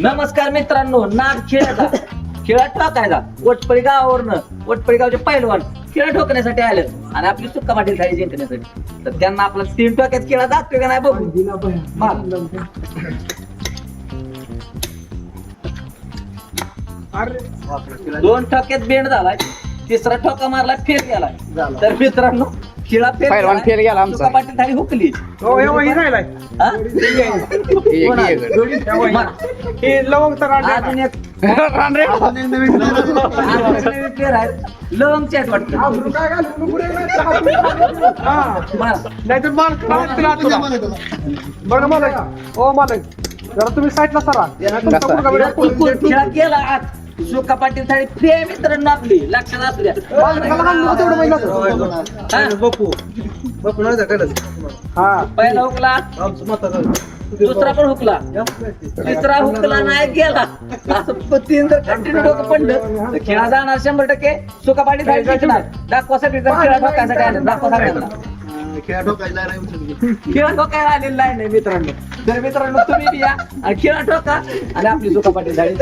नमस्कार मित्रांनो, नाद खेळाचा खेळा टाकायचा वटपळी गावावरनं वटपळी गावचे पहिलवान खेळ ठोकण्यासाठी आले आणि आपली सुक्का पाटील थाळी जिंकण्यासाठी. तर त्यांना आपला 3 टोक्यात खेळा जातोय का नाही बघू. मार. 2 ठोक्यात बेंड झालाय, तिसरा ठोका मारला फेल गेलाय. तर मित्रांनो खेळा पहिलवान फेल गेला आमचा. सुक्का पाटील थाळी हुकली. हा? अजून एक प्लेअर आहेत लवंगचे आहेत वाटतं. बघा मला ओ मालक जरा तुम्ही साईडला सरा खेळा केला आज सुका पाटील थाळी प्रिय मित्रांनो आपली लक्षात असू द्या. हा पहिला हुकला, दुसरा पण हुकला, तिसरा हुकला नाही गेला. असं 3 जर कंटिन्यू डोकं पडलं तर खेळा जाणार 100%. सुका पाटील थाळी जिंकणार. दाखवासाठी जर खेळा ठोकायसाठी आले दाखवा सगळ्यांना. खेळा ठोकायला आलेला नाही मित्रांनो. तर मित्रांनो तुम्ही बी या आणि खेळा ठोका आणि आपली सुका पाटील थाळी